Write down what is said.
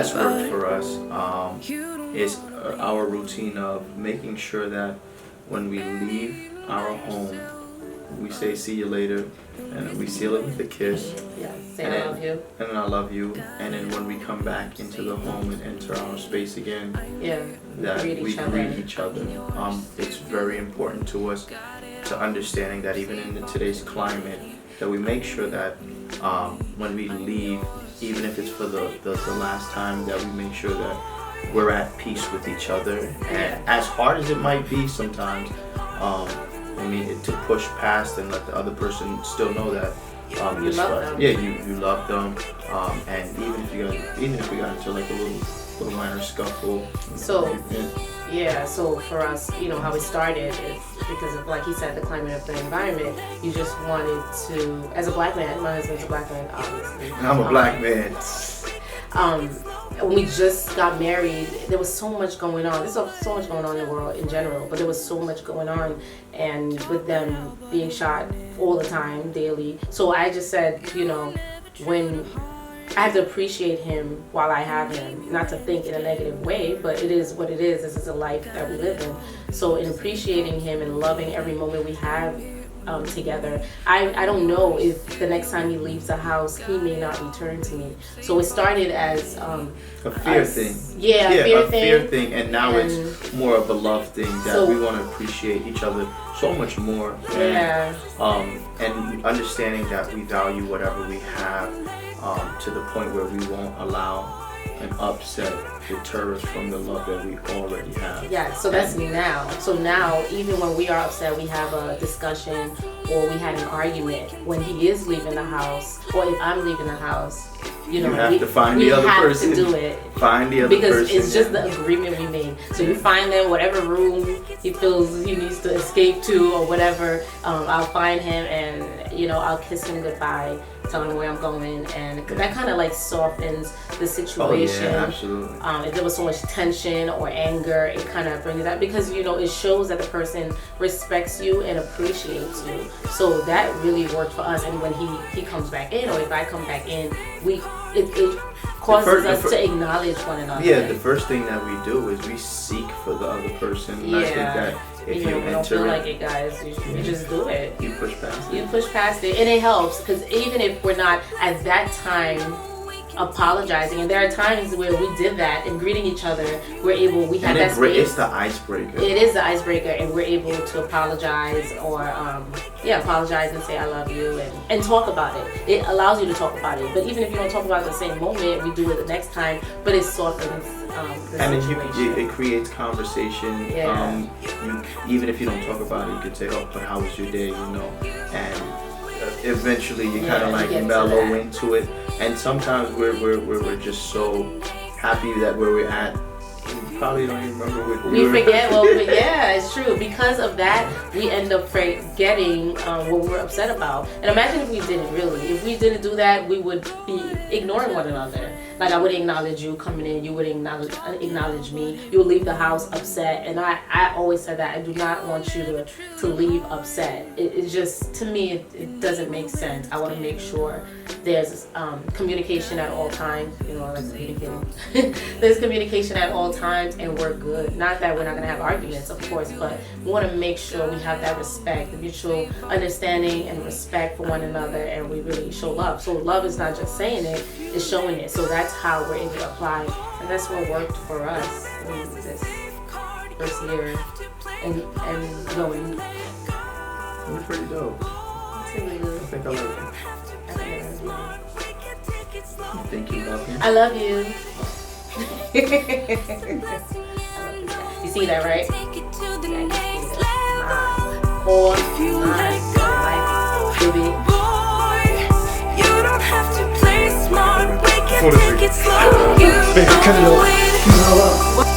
that's worked for us is our routine of making sure that when we leave our home, we say "see you later," and we seal it with a kiss. Yeah, say I love you. And then I love you. And then when we come back into the home and enter our space again, that we greet each other. It's very important to us to understanding that even in today's climate, that we make sure that when we leave, even if it's for the last time, that we make sure that we're at peace with each other. And as hard as it might be sometimes, I mean, to push past and let the other person still know that you love them. Yeah, you love them. And even if we got into like a little minor scuffle. So so for us, how we started is because of, like he said, the climate of the environment. You just wanted to, as a black man, my husband's a black man, obviously. And I'm a black man. When we just got married, there was so much going on. There's so much going on in the world in general, but there was so much going on, and with them being shot all the time, daily. So I just said, when I have to appreciate him while I have him, not to think in a negative way, but it is what it is. This is a life that we live in. So in appreciating him and loving every moment we have together, I don't know if the next time he leaves the house, he may not return to me. So it started as a fear thing. A fear thing, and now it's more of a love thing that we want to appreciate each other so much more. And understanding that we value whatever we have to the point where we won't allow an upset deter us from the love that we already have. Yeah, so that's now. So now, even when we are upset, we have a discussion or we had an argument. When he is leaving the house, or if I'm leaving the house, you have to find the other person. We have to do it. Find the other person. Because it's just the agreement we made. So you find them, whatever room he feels he needs to escape to or whatever, I'll find him and, I'll kiss him goodbye, tell him where I'm going, and that kind of like softens the situation. Oh yeah, absolutely. If there was so much tension or anger, it kind of brings it up because it shows that the person respects you and appreciates you. So that really worked for us. And when he comes back in, or if I come back in, it causes us to acknowledge one another. Yeah, the first thing that we do is we seek for the other person. And I think that if you don't feel like it, guys, you just do it. You push past it. You push past it, and it helps because even if we're not at that time apologizing, and there are times where we did that and greeting each other, we had that space. It's the icebreaker. It is the icebreaker, and we're able to apologize or apologize and say I love you and talk about it. It allows you to talk about it, but even if you don't talk about it at the same moment, we do it the next time, but it softens the situation. It creates conversation. Even if you don't talk about it, you could say, "Oh, but how was your day?" And eventually you kind of like mellow into it. And sometimes we're just so happy that where we're at, we probably don't even remember what we forget. Well, yeah, it's true. Because of that, we end up forgetting what we're upset about. And imagine if we didn't really. If we didn't do that, we would be ignoring one another. Like I would acknowledge you coming in, you would acknowledge me. You would leave the house upset, and I always said that I do not want you to leave upset. It's just, to me, it doesn't make sense. I want to make sure there's communication at all times. I like communicating. There's communication at all times, and we're good. Not that we're not gonna have arguments, of course, but we want to make sure we have that respect, the mutual understanding and respect for one another, and we really show love. So love is not just saying it; it's showing it. So that's how we're able to apply, and that's what worked for us in this first year and going. You're pretty dope. I think I like it. You think you love me? I love you. You see that, right? Or baby. You don't have to play smart. We can take it slow. You know it.